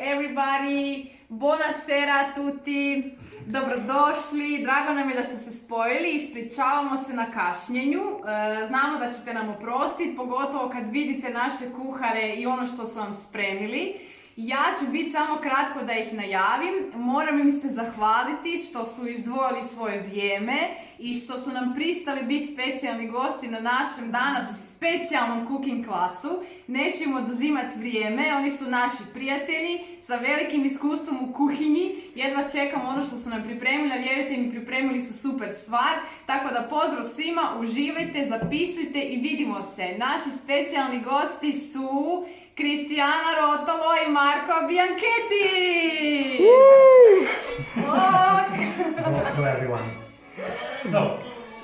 everybody, buonasera a tutti, dobrodošli, drago nam je da ste se spojili, ispričavamo se na kašnjenju, znamo da ćete nam oprostiti, pogotovo kad vidite naše kuhare i ono što su vam spremili. Ja ću biti samo kratko da ih najavim, moram im se zahvaliti što su izdvojili svoje vrijeme i što su nam pristali biti specijalni gosti na našem danas specijalnom cooking klasu. Neću im oduzimati vrijeme, oni su naši prijatelji sa velikim iskustvom u kuhinji, jedva čekam ono što su nam pripremili, a vjerujte mi, pripremili su super stvar, tako da pozdrav svima, uživajte, zapisujte i vidimo se. Naši specijalni gosti su Cristiana Rotolo i Marco Bianchetti! Hello everyone. So,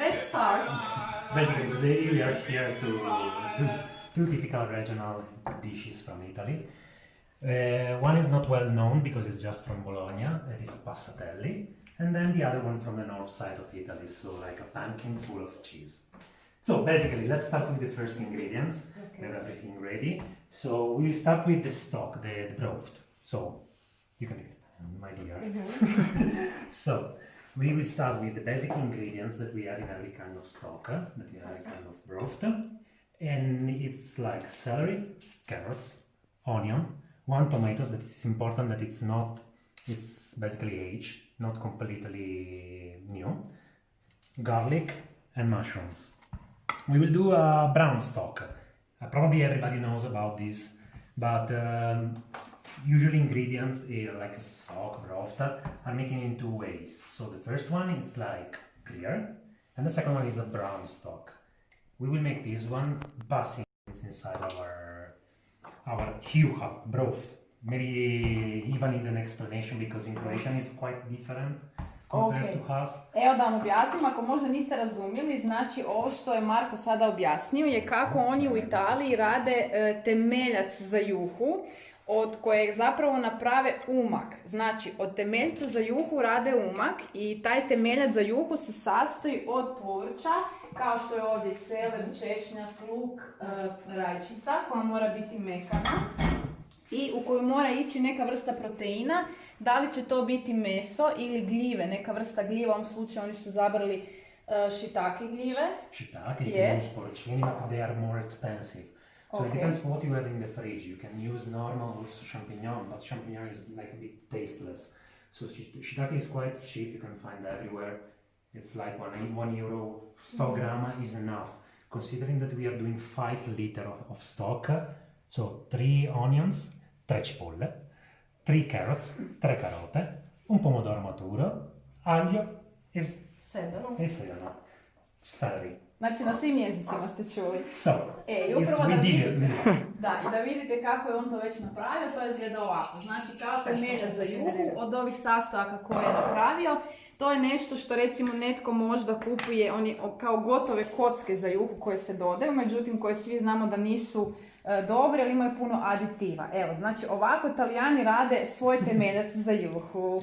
Let's start. basically today we are here to do two typical regional dishes from Italy. One is not well known because it's just from Bologna, it is passatelli, and then the other one from the north side of Italy, so like a pumpkin full of cheese. So basically, let's start with the first ingredients. We have everything ready. So we will start with the stock, the broth. So you can take it, my dear. So we will start with the basic ingredients that we have in every kind of stock, that we have every kind of broth. And it's like celery, carrots, onion, one tomato. That it's important that it's basically aged, not completely new. Garlic and mushrooms. We will do a brown stock. Probably everybody knows about this, but usually ingredients like a stock, broth, are making in two ways. So the first one is like clear, and the second one is a brown stock. We will make this one passing inside our juha broth. Maybe even need an explanation because in Croatian it's quite different compared to us. Evo da vam objasnim, ako možda niste razumjeli, znači ovo što je Marko sada objasnio je kako oni u Italiji rade temeljac za juhu, od kojeg zapravo naprave umak. Znači, od temeljca za juhu rade umak i taj temeljac za juhu se sastoji od povrća, kao što je ovdje celer, češnjak, luk, rajčica koja mora biti mekana i u koju mora ići neka vrsta proteina. Da li će to biti meso ili gljive, neka vrsta gljiva, u ovom slučaju oni su zabrali shiitake gljive. Shiitake, you can use porcini, but they are more expensive. So it depends what you have in the fridge. You can use normal also champignon, but champignon is like a bit tasteless. So shiitake is quite cheap, you can find everywhere. It's like €1, 100 grams is enough. Considering that we are doing 5 liters of stock, so 3 onions, 3 cipolle, 3 carrots, 3 carote, un pomodoro maturo, aglio e sedano. Celery. Znači na svim jezicima ste čuli. So, I upravo da vidite, i da vidite kako je on to već napravio, to izgleda ovako. Znači kao temeljac za juhu od ovih sastojaka koje je napravio, to je nešto što recimo netko možda kupuje, on je kao gotove kocke za juhu koje se dodaju, međutim koje svi znamo da nisu dobre, ali imaju puno aditiva. Evo, znači ovako Italijani rade svoj temeljac za juhu.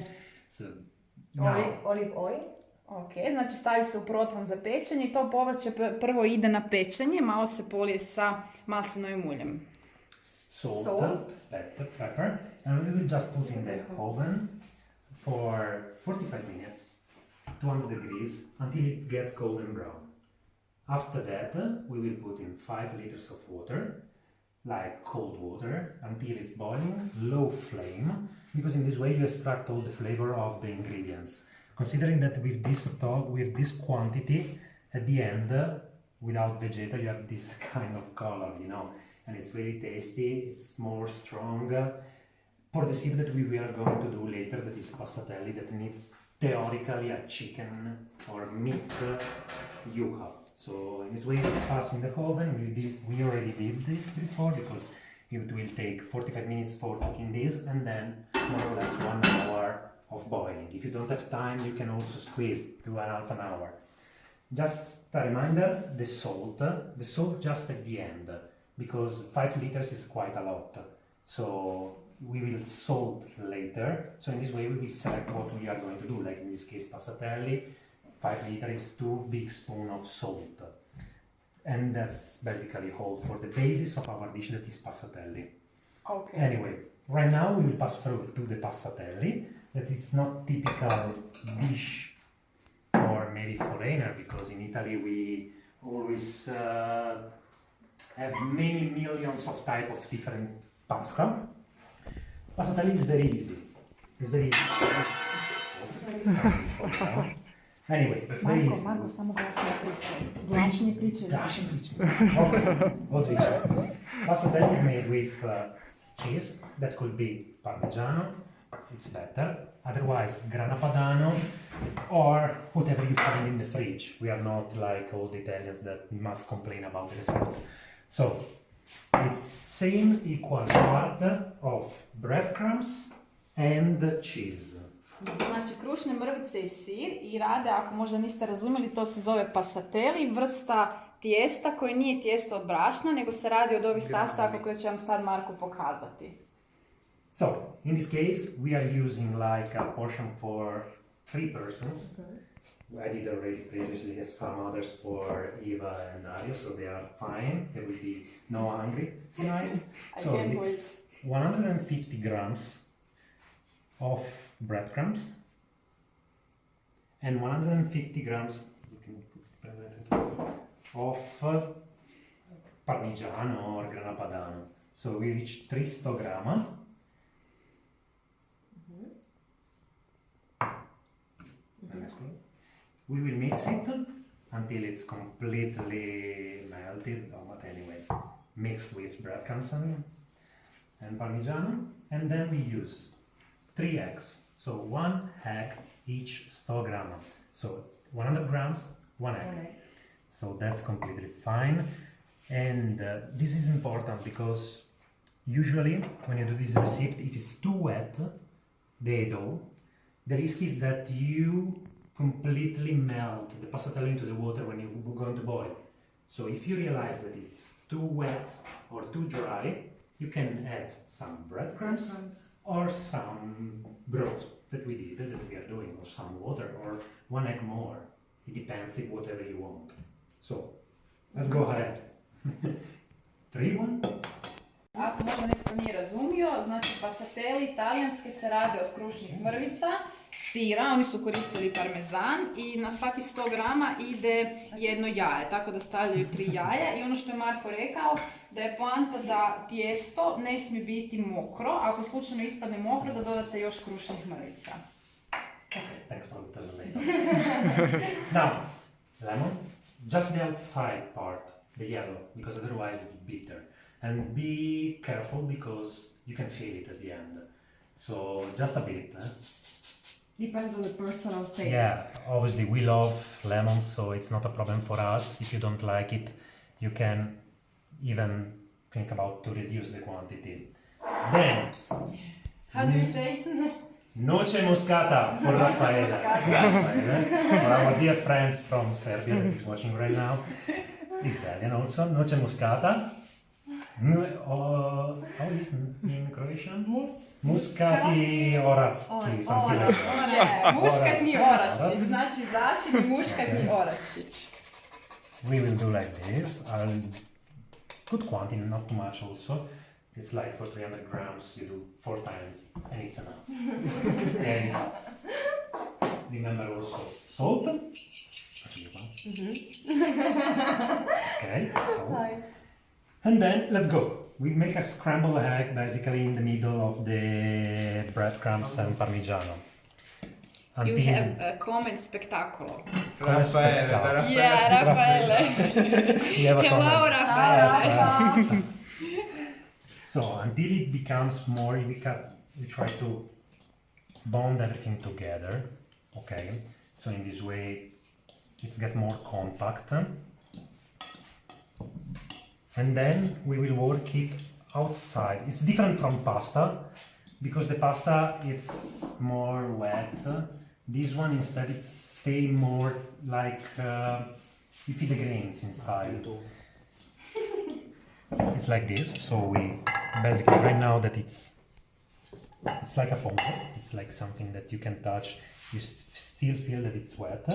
Olive oil. Ok, znači stavi se u protvan za pečenje i to povrće prvo ide na pečenje, malo se polije sa maslinovim uljem. Salt, pepper, and we will just put in the oven for 45 minutes, 200 degrees, until it gets golden brown. After that, we will put in 5 liters of water, like cold water, until it's boiling, low flame, because in this way you extract all the flavor of the ingredients. Considering that with this stock, with this quantity, at the end, without vegeta, you have this kind of color, you know, and it's really tasty, it's more strong. For the soup that we are going to do later, that is passatelli, that needs theoretically a chicken or meat juha. So in this way, we pass in the oven. We already did this before because it will take 45 minutes for cooking this, and then more or less 1 hour of boiling. If you don't have time, you can also squeeze to half an hour. Just a reminder, the salt just at the end, because 5 liters is quite a lot. So we will salt later. So in this way, we will select what we are going to do. Like in this case, passatelli, 5 liters is 2 big spoons of salt. And that's basically all for the basis of our dish, that is passatelli. Okay. Anyway, right now we will pass through to the passatelli. That it's not typical dish for maybe foreigner, because in Italy we always have many millions of type of different pasta. Passatelli is very easy. It's very easy. Anyway, it's very easy. Marko, samo glasnije pričaj. Glasnije pričaj. Okay, odlično. Passatelli is made with cheese, that could be Parmigiano, it's better. Otherwise, Grana Padano, or whatever you find in the fridge. We are not like all the Italians that must complain about the recipe. So, it's same equal part of breadcrumbs and cheese. Znači, krušne mrvice i sir i rade, ako možda niste razumjeli, to se zove passatelli, vrsta tijesta koje nije tijesto od brašna, nego se radi od ovih sastojaka koje će vam sad Marko pokazati. So, in this case, we are using like a portion for 3 persons. I did already previously some others for Eva and Dario, so they are fine. There will be no hungry tonight. So it's 150 grams of breadcrumbs and 150 grams of Parmigiano or Grana Padano. So we reach 300 grama. We will mix it until it's completely melted, but anyway, mixed with breadcrumbs and Parmigiano. And then we use 3 eggs. So 1 egg each 100 grams. So 100 grams, 1 egg. So that's completely fine. And this is important because usually when you do this recipe, if it's too wet, the dough, the risk is that you completely melt the passatelli into the water when you're going to boil. So if you realize that it's too wet or too dry, you can add some breadcrumbs or some broth that we did, that we are doing, or some water, or 1 egg more. It depends if whatever you want. So, let's go ahead. 3, 1. Ako možda netko nije razumio, znači passatelli italijanske se rade od krušnih mrvica, sira, oni su koristili parmezan i na svaki 100 grama ide jedno jaje, tako da stavljaju 3 jaja i ono što je Marko rekao, da je poanta da tijesto ne smije biti mokro, ako slučajno ispadne mokro da dodate još krušnih mrvica. Okay, thanks for the translator. Now, lemon, just the outside part, the yellow, because otherwise it's bitter. And be careful because you can feel it at the end. So just a bit. Depends on the personal taste. Yeah, obviously we love lemon, so it's not a problem for us. If you don't like it, you can even think about to reduce the quantity. Then, How do you say? noce moscata for Raffaella. For our dear friends from Serbia that is watching right now. Italian also. Noce moscata. How is it in Croatian? Muskati oracki. Something like that. Muškatni oraščić, znači začin muškatni oraščić. We will do like this. Good quantity, not too much also. It's like for 300 grams you do 4 times and it's enough. And remember also salt. Okay, salt. And then let's go. We make a scrambled egg basically in the middle of the breadcrumbs and Parmigiano. You have a comment spectacular. Raffaele. Yeah, Raffaele. Hello, Raffaele. So until it becomes more, we try to bond everything together. Okay. So in this way, it gets more compact. And then we will work it outside. It's different from pasta because the pasta is more wet. This one instead it stay more like you feel the grains inside. It's like this. So we basically right now that it's like a pompo. It's like something that you can touch. You still feel that it's wet.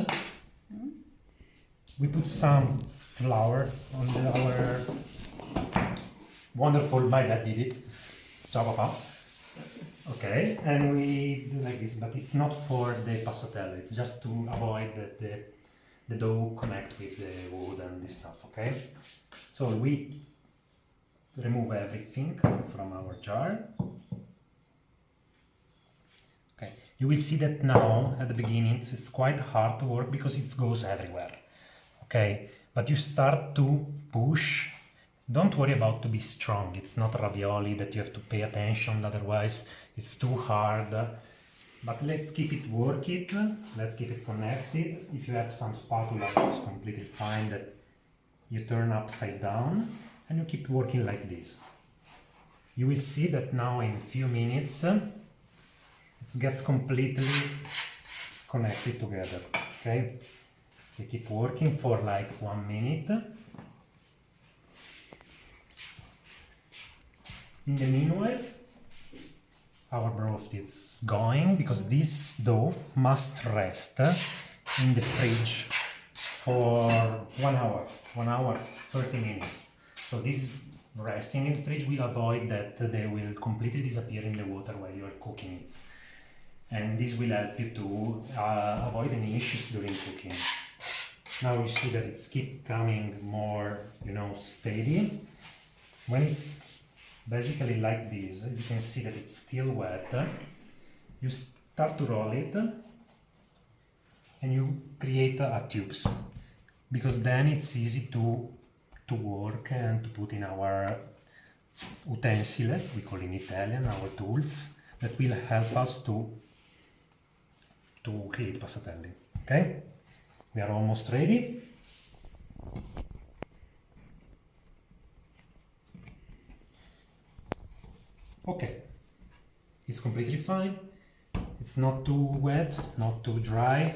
We put some flour on our wonderful, my dad did it. Ciao, Papa. Okay, and we do like this, but it's not for the passatelle, it's just to avoid that the dough connect with the wood and this stuff, okay? So we remove everything from our jar. Okay, you will see that now at the beginning it's quite hard to work because it goes everywhere. Okay, but you start to push. Don't worry about to be strong. It's not ravioli that you have to pay attention, otherwise it's too hard. But let's keep it working. Let's keep it connected. If you have some spatula, it's completely fine that you turn upside down and you keep working like this. You will see that now in a few minutes it gets completely connected together. Okay, you keep working for like 1 minute. In the meanwhile, our broth is going because this dough must rest in the fridge for 1 hour, 30 minutes. So this resting in the fridge will avoid that they will completely disappear in the water while you are cooking it. And this will help you to avoid any issues during cooking. Now you see that it's keep coming more, steady. When it's basically like this, you can see that it's still wet. You start to roll it and you create a tubes, because then it's easy to work and to put in our utensile, we call in Italian, our tools, that will help us to create passatelli. Okay? We are almost ready. Okay, it's completely fine. It's not too wet, not too dry.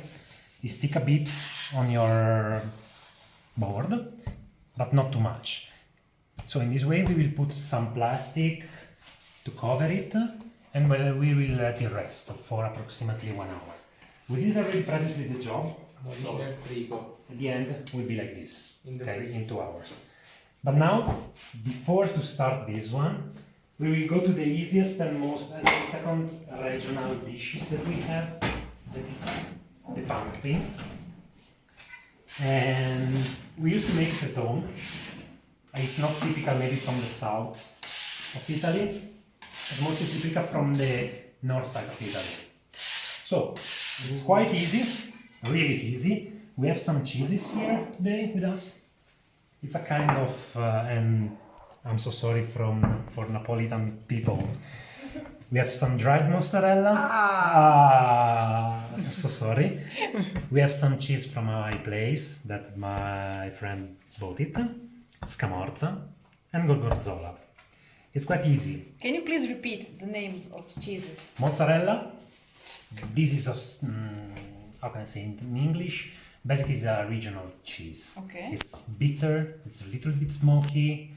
You stick a bit on your board, but not too much. So in this way we will put some plastic to cover it, and we will let it rest for approximately 1 hour. We did already previously the job, so at the end will be like this, in 2 hours. But now, before to start this one, we will go to the easiest and most and the second regional dishes that we have, that is the pumpkin. And we used to make it at home. It's not typical maybe from the south of Italy, it's mostly typical from the north side of Italy. So, it's quite easy, really easy. We have some cheeses here today with us. It's a kind of, and I'm so sorry for Napolitan people. We have some dried mozzarella. I'm so sorry. We have some cheese from my place that my friend bought it. Scamorza and gorgonzola. It's quite easy. Can you please repeat the names of cheeses? Mozzarella. This is a, how can I say in English? Basically, it's a regional cheese. Okay. It's bitter. It's a little bit smoky.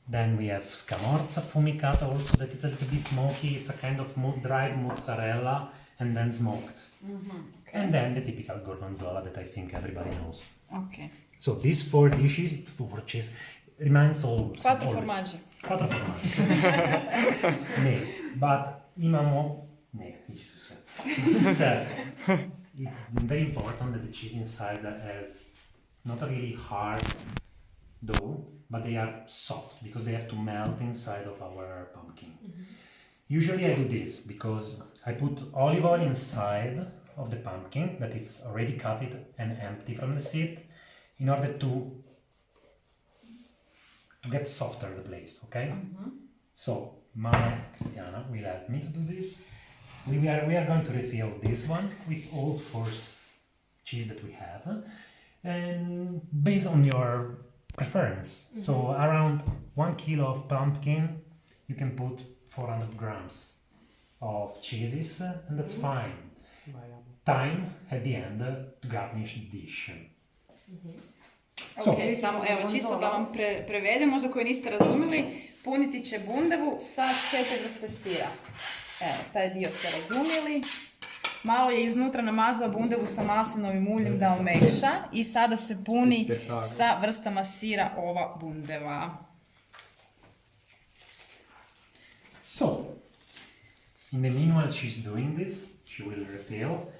Then we have Scamorza Fumicata also, that is a little bit smoky. It's a kind of dried mozzarella and then smoked. Okay. And then the typical gorgonzola that I think everybody knows. Ok. So these 4 dishes, 4 cheese, remains always. 4 always. formaggi. 4 formaggi. Ne, but imamo, ne, certo. It's very important that the cheese inside has not a really hard dough, but they are soft because they have to melt inside of our pumpkin. Usually I do this because I put olive oil inside of the pumpkin that it's already cut and empty from the seed in order to get softer the place, okay? So my Cristiana will help me to do this. We are going to refill this one with all 4 cheese that we have, and based on your preference. So around 1 kilo of pumpkin, you can put 400 grams of cheeses, and that's fine. Time at the end to garnish the dish. So, Ok, samo evo čisto da vam prevedemo za koje niste razumjeli, puniti će bundevu sa 4 vrste sira. Evo, taj dio ste razumjeli. Malo je iznutra namazao bundevu sa maslinovim uljem da omekša i sada se puni sa vrstama sira ova bundeva. So, In the meanwhile she's doing this, she will refill.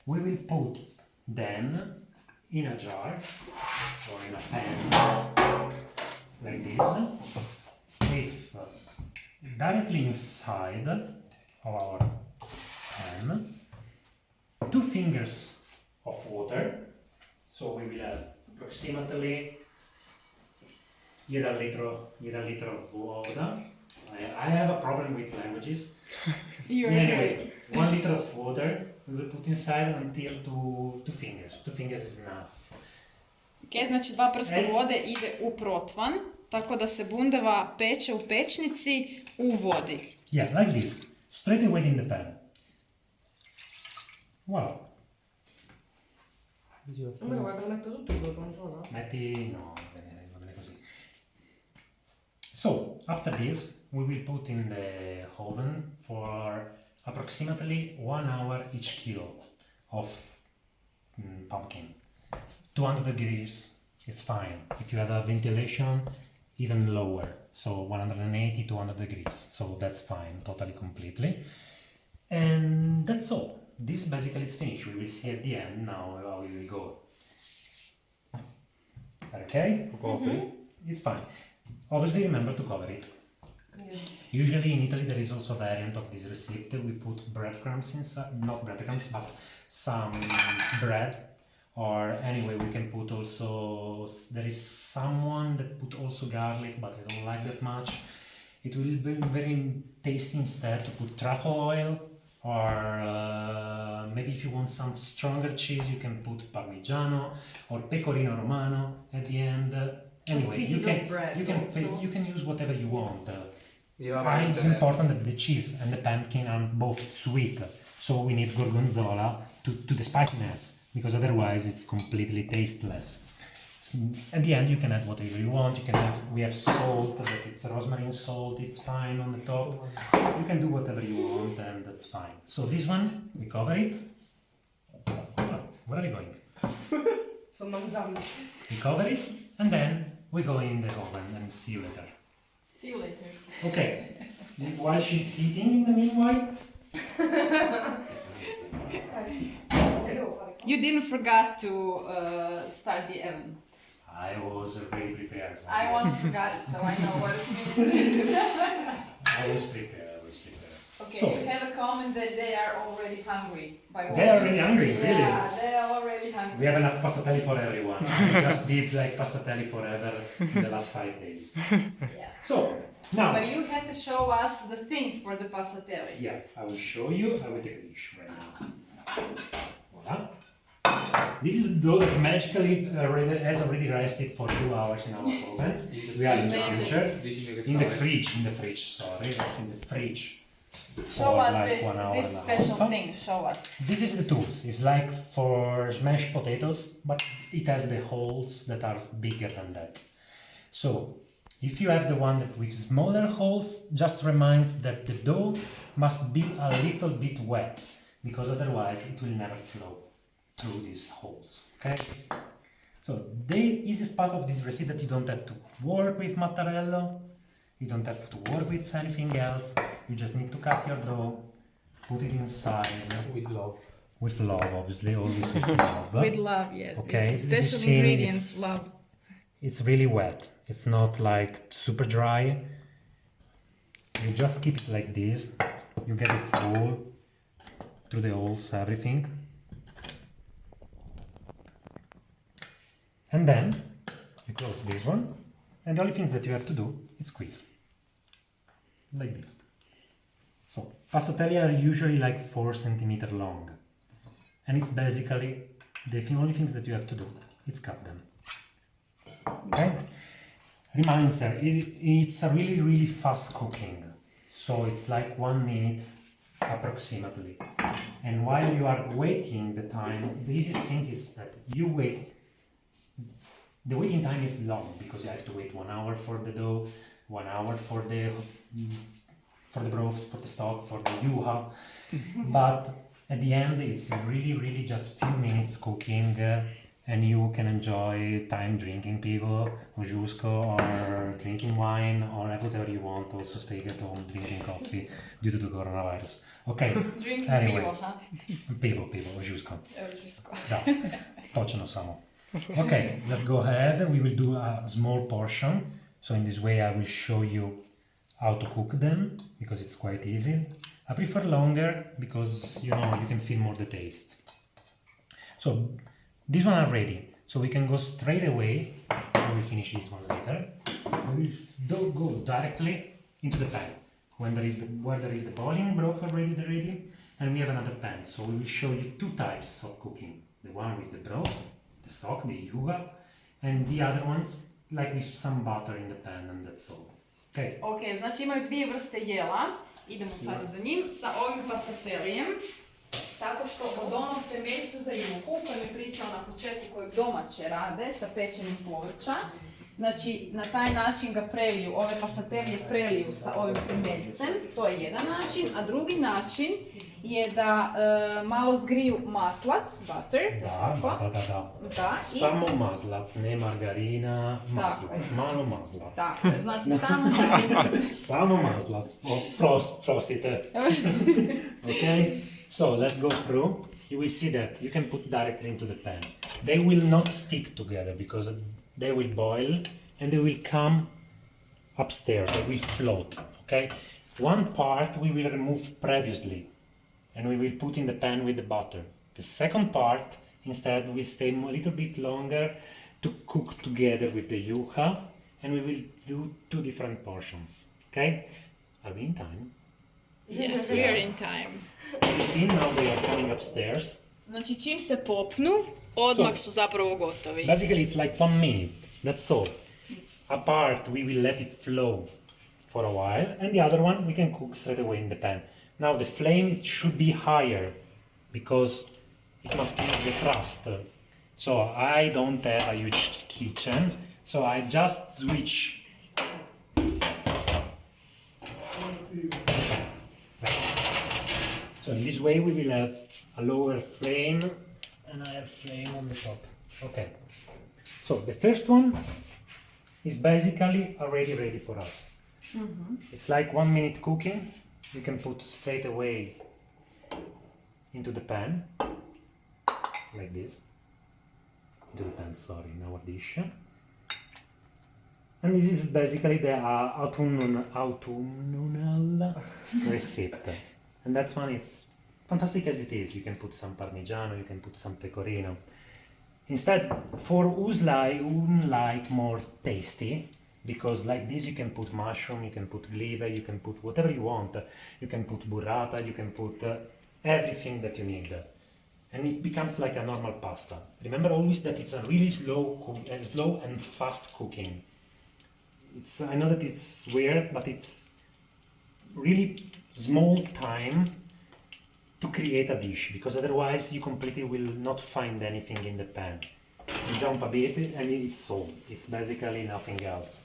We will put then in a jar or in a pan like this, with directly inside of our pan 2 fingers of water. So we will have approximately here a liter of water. I have a problem with languages. Anyway, 1 liter of water we will put inside until 2 fingers. 2 fingers is enough. Ok, znači 2 prsta vode ide u protvan, tako da se bundeva peče u pečnici u vodi. Yeah, like this. Straight away in the pan. Wow. Ma lo vuoi che lo metto tutto il gorgonzola? Metti... no, va bene così. So, after this, we will put in the oven for approximately 1 hour each kilo of pumpkin. 200 degrees, it's fine. If you have a ventilation, even lower. So 180, 200 degrees. So that's fine, totally, completely. And that's all. This basically is finished. We will see at the end now how we will go. Okay? It's fine. Obviously remember to cover it. Yes. Usually in Italy there is also a variant of this recipe. We put breadcrumbs inside, not breadcrumbs, but some bread. Or anyway, we can put also, there is someone that put also garlic, but I don't like that much. It will be very tasty instead to put truffle oil, or maybe if you want some stronger cheese, you can put Parmigiano or Pecorino Romano at the end. Anyway, you can use whatever you want. It's important that the cheese and the pumpkin are both sweet, so we need gorgonzola to the spiciness, because otherwise it's completely tasteless. So at the end you can add whatever you want. You can have, we have salt, that it's rosemary salt, it's fine on the top. You can do whatever you want and that's fine. So this one, we cover it. Oh, where are you going? Sto mangiando. We cover it and then we go in the oven and see you later. See you later. Okay, while she's heating in the meanwhile. You didn't forget to start the oven. I was already prepared. I once forgot it, so I know what it means. I was prepared. Okay, So, you have a comment that they are already hungry. By they are already hungry, really? Yeah, they are already hungry. We have enough passatelli for everyone. We just did like passatelli forever in the last 5 days. Yeah. So, now. But you had to show us the thing for the passatelli. Yeah, I will show you. I will take a dish right now. Voila. This is the dough that magically has already rested for 2 hours in our oven. We are in the future. In the fridge, sorry, that's in the fridge. Show us like this 1 hour this and a special half. thing, show us. This is the tools. It's like for mashed potatoes, but it has the holes that are bigger than that. So, if you have the one that with smaller holes, just reminds that the dough must be a little bit wet, because otherwise it will never flow through these holes, okay? So, the easiest part of this recipe that you don't have to work with mattarello, you don't have to work with anything else, you just need to cut your dough, put it inside. With love. With love, obviously, always with love. With love, yes. Okay, This special see, ingredients, love. It's really wet. It's not like super dry. You just keep it like this. You get it full through the holes, everything. And then you close this one. And the only things that you have to do is squeeze. Like this. So, passatelli are usually like 4 centimeters long. And it's basically the only things that you have to do is cut them. Okay? Reminder, it's a really fast cooking. So it's like 1 minute approximately. And while you are waiting the time, the easiest thing is that you wait. The waiting time is long because you have to wait 1 hour for the dough, 1 hour for the broth, for the stock, for the juha. But at the end, it's really just few minutes cooking, and you can enjoy time drinking pivo or giusco or drinking wine or whatever you want. Also stay at home drinking coffee due to the coronavirus. Okay. Drinking Anyway. pivo, ha? Pivo, giusco. Evo, žisko. Da, točno samo. Okay, let's go ahead. We will do a small portion. So in this way I will show you how to cook them because it's quite easy. I prefer longer because you know you can feel more the taste. So these one are ready. So we can go straight away. We will finish this one later. We will go directly into the pan where there is the boiling broth already ready, and we have another pan. So we will show you two types of cooking: the one with the broth, the stock, the yuga, and the other ones like with some butter in the pan, and that's all. Okay. Ok, znači imaju dvije vrste jela, idemo sada za njim, sa ovim pasatelijem, tako što od onog temeljca za juhu, kojem je pričao na početku kojeg domaće rade, sa pečenim povrća, znači na taj način ga preliju, ove pasatelje preliju sa ovim temeljcem, to je jedan način, a drugi način je da malo zgriju maslac, butter, Da. i Samo maslac, ne margarina, maslac, malo maslac. tako, znači samo maslac. Samo maslac, prostite. Okay, so let's go through. You will see that you can put directly into the pan. They will not stick together because they will boil and they will come upstairs, they will float, okay? One part we will remove previously and we will put in the pan with the butter. The second part instead will stay a little bit longer to cook together with the yuca, and we will do two different portions, okay? Are we in time? Yes, we are in time. You see now they are coming upstairs. Znači čim se popnu, odmah su zapravo gotovi. Basically it's like 1 minute, that's all. A part we will let it flow for a while, and the other one we can cook straight away in the pan. Now the flame should be higher because it must keep the crust. So I don't have a huge kitchen, so I just switch. So in this way we will have a lower flame and a higher flame on the top. Okay. So the first one is basically already ready for us. It's like 1 minute cooking. You can put straight away into the pan, like this. Into the pan, sorry, in our dish. And this is basically the autumnal recipe. And that's one, it's fantastic as it is. You can put some parmigiano, you can put some pecorino. Instead, for who like more tasty, because like this you can put mushroom, you can put glive, you can put whatever you want. You can put burrata, you can put everything that you need. And it becomes like a normal pasta. Remember always that it's a really slow and fast cooking. I know that it's weird, but it's really small time to create a dish, because otherwise you completely will not find anything in the pan. You jump a bit and it's all. It's basically nothing else.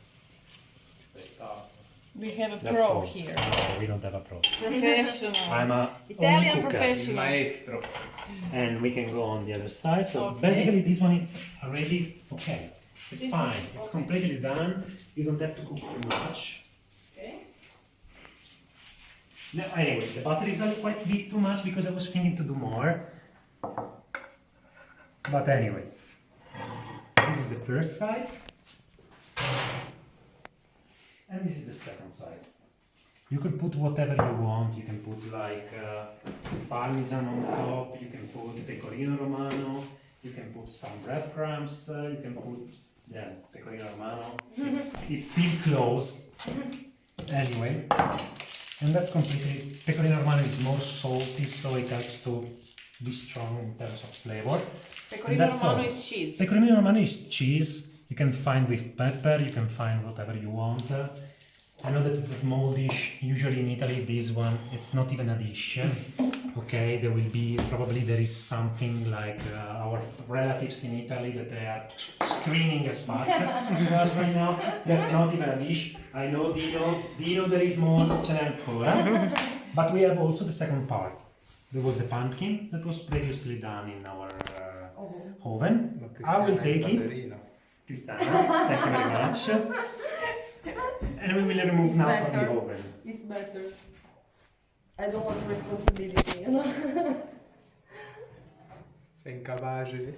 We have a That's pro all. here. No, we don't have a pro. Professional. I'm a Italian home cooker. professional. Maestro. And we can go on the other side. So Okay. basically this one is already okay. It's This fine. is It's okay. completely done. You don't have to cook too much. Okay. No, anyway, the butter is quite big too much because I was thinking to do more. But anyway, this is the first side. And this is the second side. You could put whatever you want. You can put like parmesan on top. You can put pecorino romano. You can put some breadcrumbs. You can put pecorino romano. It's still closed. Anyway, and that's completely. Pecorino romano is more salty, so it helps to be strong in terms of flavor. Pecorino That's romano all. is cheese. Pecorino romano is cheese. You can find with pepper, you can find whatever you want. I know that it's a small dish. Usually in Italy, this one, it's not even a dish. Okay, there is something like our relatives in Italy that they are screaming as fuck to us right now. That's not even a dish. I know, Dino, there is more, ce n'è ancora. But we have also the second part. There was the pumpkin that was previously done in our oven. Ma I will Cristiana, il take it. ballerino. Cristiana, thank you very much. And we will remove It's now from the better. oven. It's better. I don't want responsibility, you know? Sei incapace.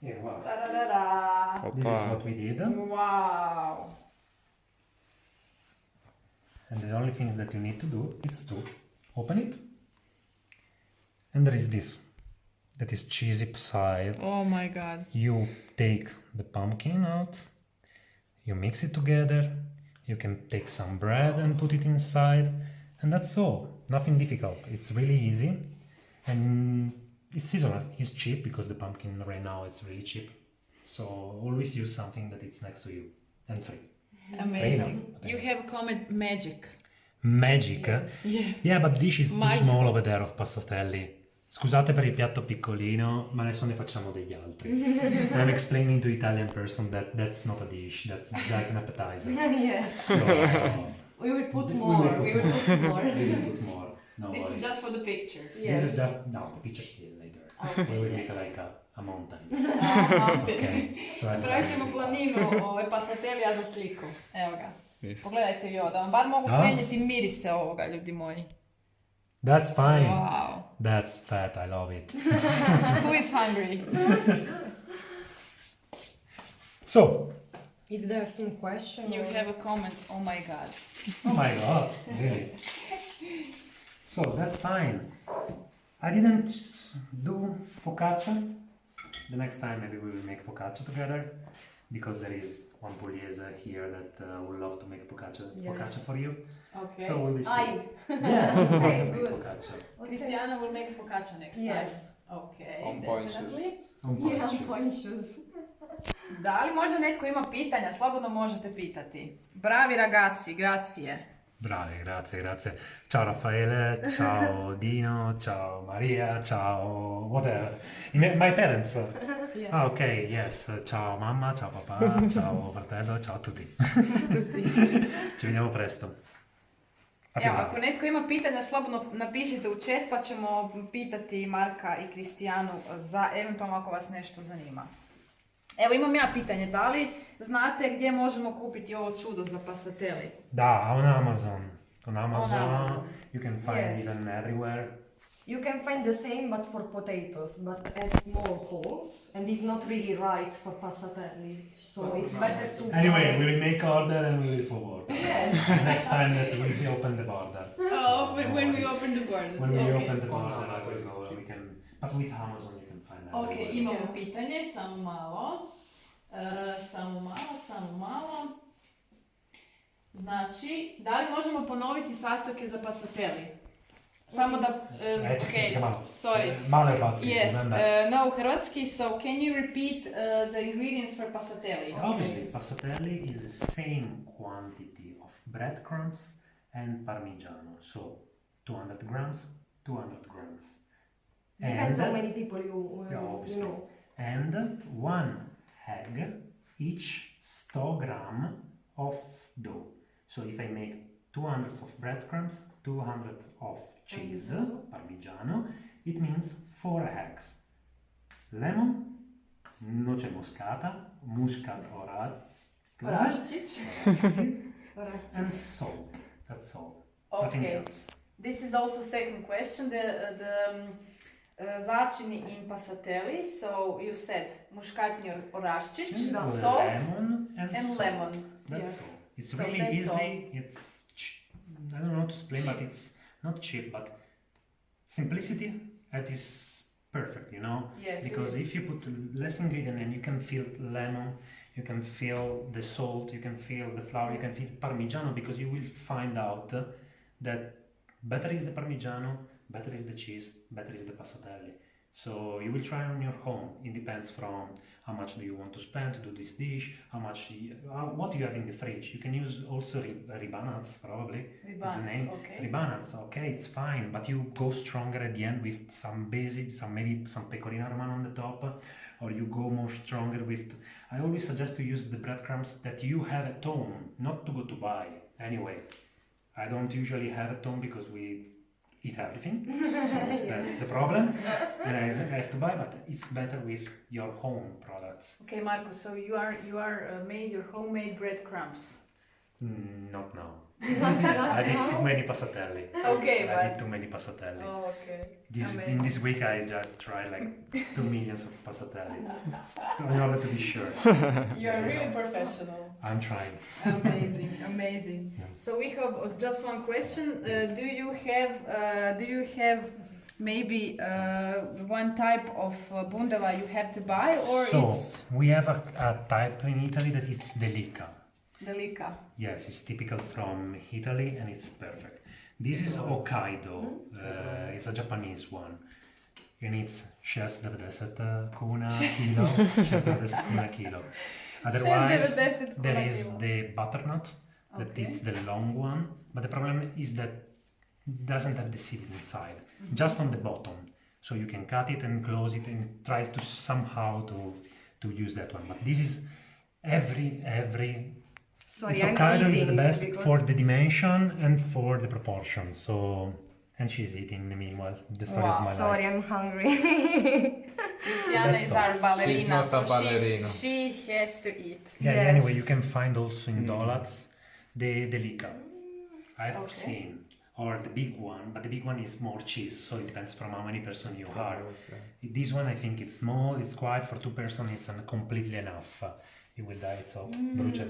Yeah, wow. Ta-da-da-da. This is what we did. Wow. And the only thing that you need to do is to open it. And there is this. That is cheesy side. Oh my god. You take the pumpkin out. You mix it together. You can take some bread and put it inside. And that's all. Nothing difficult. It's really easy. And it's seasonal. It's cheap because the pumpkin right now it's really cheap. So always use something that is next to you and free. Amazing. You have comment magic. Magic. Yeah. Yeah, but dish is too Magico. small over there of passatelli. Scusate per il piatto piccolino, ma adesso ne facciamo degli altri. I'm explaining to Italian person that that's not a dish, that's like an appetizer. Yes. So, We will put We more. will We will put more. we will put more. No This worries. is just for the picture. Yes. This is just no, the picture still later. Okay. We will make like a mountain. Aha, Okay. So I'm Napravit ćemo planinu pasatelija za sliku. Evo ga. Pogledajte vi ovo, da vam bar mogu Da. prenijeti mirise ovoga, ljudi moji. That's fine. Wow. That's fat. I love it. Who is hungry? So, If there's some question, You or- have a comment. Oh my god. oh my god, really? So that's fine. I didn't do focaccia. The next time maybe we will make focaccia together because there is one pugliese here that would love to make focaccia for you. Okay. So we will see. Ai. Yeah, we will Okay, make good. focaccia. Cristiana will make focaccia next time. Yes. Okay, On point definitely. Un po' Yeah, anxious. conscious. Da li možda netko ima pitanja? Slobodno možete pitati. Bravi ragazzi, grazie. Bravi, grazie, grazie. Ciao Raffaele, ciao Dino, ciao Maria, ciao whatever. My parents. Yeah. Ah, ok, yes. Ciao mamma, ciao papà, ciao fratello, ciao a tutti. Ci vediamo presto. Fate Evo, bravi. ako netko ima pitanja, slobodno napišite u chat pa ćemo pitati Marka i Kristijanu za eventualno ako vas nešto zanima. Evo, imam ja pitanje, da li znate gdje možemo kupiti ovo čudo za pasateli? Da, on Amazon. On Amazon, Amazon. you can find Yes. even everywhere. You can find the same but for potatoes, but as small holes, and it's not really right for passatelli. So it's better to Anyway, buy- we will make order and we will forward. Next time that we open the border. Oh, So, no when we worries. open the borders. When we Okay. open the border, I will go. We can, but with Amazon you can find Ok, everywhere. imamo pitanje, samo malo. Samo malo. Znači, da li možemo ponoviti sastojke za pasateli? Samo da... Čekaj, malo. sorry. Malo je packi. Yes, znam da. no u hrvatski, so can you repeat the ingredients for pasateli? Obviously, passatelli is the same quantity of breadcrumbs and parmigiano. So, 200 grams, 200 grams. Depends how many people you Yeah, you obviously. know. And 1 egg, each 100 gram of dough. So if I make 200 of breadcrumbs, 200 of cheese, parmigiano, it means 4 eggs. Lemon, noce moscata, muscat Raščić. and salt. That's all. Nothing Okay. else. This is also second question, the začini in pasateli. So you said muškatni oraščić, Da. salt Lemon and and salt. lemon. That's Yes. all. It's So really that's easy. all. It's I don't know how to explain, but it's not cheap, but simplicity that is perfect, you know. Yes, it Because is. if you put less ingredient and you can feel lemon, you can feel the salt, you can feel the flour, you can feel parmigiano, because you will find out that better is the parmigiano, better is the cheese, better is the passatelli. So you will try on your home. It depends from how much do you want to spend to do this dish, what you have in the fridge. You can use also ribanats, probably. It's the Ribanats, name. okay. Ribanats, okay, it's fine, but you go stronger at the end with some basic, maybe some pecorino romano on the top, or you go more stronger with. I always suggest to use the breadcrumbs that you have at home, not to go to buy. Anyway, I don't usually have at home because we eat everything. So that's the problem. And I have to buy, but it's better with your home products. Okay, Marco, so you are made your homemade breadcrumbs. Not now. I did too many passatelli. Okay, I but... did too many passatelli. Oh, okay. In this week I just tried like 2 million of passatelli in order to be sure. You are really professional. I'm trying. Amazing, amazing. Yeah. So we have just one question. Do you have maybe one type of bundava you have to buy, or So it's we have a type in Italy that is delica. delica? Yes, it's typical from Italy and it's perfect. This is Hokkaido. It's a Japanese one. And it's 690 kuna kilo. 690 kuna kilo. Otherwise, 690 there kuna is kilo. the butternut. That Okay. is the long one. But the problem is that it doesn't have the seed inside. Just on the bottom. So you can cut it and close it and try to somehow to use that one. But this is every Sorry, it's I'm Hokkaido is the eating best because- for the dimension and for the proportion. So, and she's eating in the meanwhile. The story Wow. of my Sorry, life. I'm hungry. Cristiana That's is all. our ballerina, She's not so a ballerina. she has to eat. Yeah. Yes. Anyway, you can find also in dollars the delica. I've Okay. seen, or the big one, but the big one is more cheese. So it depends from how many person you are. This one I think it's small. It's quite for 2 person. It's completely enough. You will die. So brucia.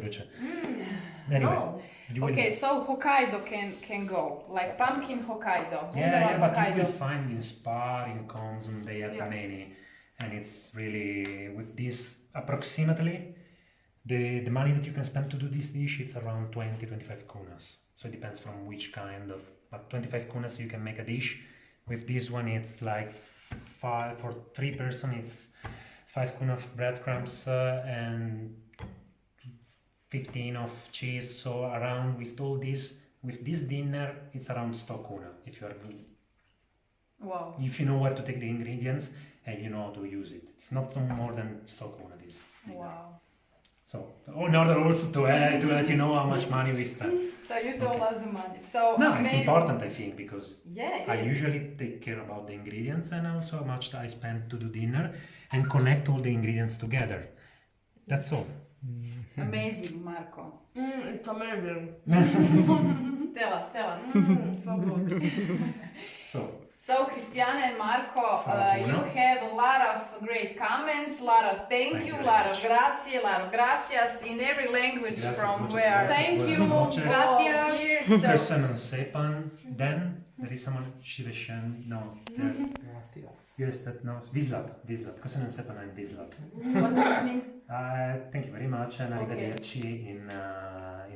Anyway. Oh. you will- Okay, so Hokkaido can go, like pumpkin Hokkaido. Yeah, but you Hokkaido. will find in Spar, in Consum, they have Yeah. many, and it's really with this approximately the money that you can spend to do this dish. It's around 20-25 kunas. So it depends from which kind of, but 25 kunas you can make a dish. With this one, it's like 5 for 3 person. It's 5 kuna of breadcrumbs and 15 of cheese. So around with all this. With this dinner, it's around 100 kuna if you are good. Wow. If you know where to take the ingredients and you know how to use it. It's not more than 100 kuna this dinner. Wow. So in order also to let you know how much money we spend. So you told Okay. us the money. So No, it's amazing. important I think because Yeah, I yeah. usually take care about the ingredients and also how much I spend to do dinner and connect all the ingredients together. That's all. Amazing, Marco. It's amazing. Tell us. So good. So, Cristiana and Marco, Fortuna. you have a lot of great comments, a lot of thank Thank you, you a very lot much. of grazie, a lot of gracias in every language Gracias, from muchas where. gracias, Thank you. buenas noches. Gracias. Here, so, Köszönöm szépen. Then there is someone szívesen. No. Yes, that no. Vizslat. Köszönöm szépen, I'm Vizslat. what does it mean? Thank you very much and Okay. arrivederci in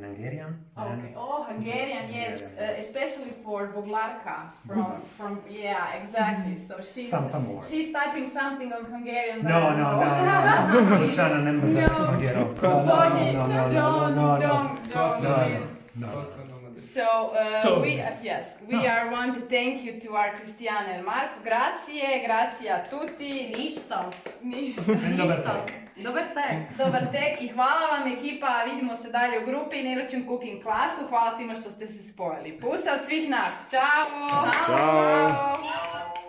Hungarian. Okay. Oh, Hungarian, yes, Hungarian, yes. especially for Boglarka from yeah, exactly. So she's Some more. she's typing something on Hungarian. but I No. don't know. Luciano nem beszélek magyarul. Sorry, don't, please. No. So, we are want to thank you to our Cristiana and Marco. Grazie a tutti. Ništa. And dobar tek. Dobar tek. Dobar tek i hvala vam ekipa, vidimo se dalje u grupi Neručen Cooking klasu. Hvala svima što ste se spojili. Pusa od svih nas. Ćao! Ćao. Ćao.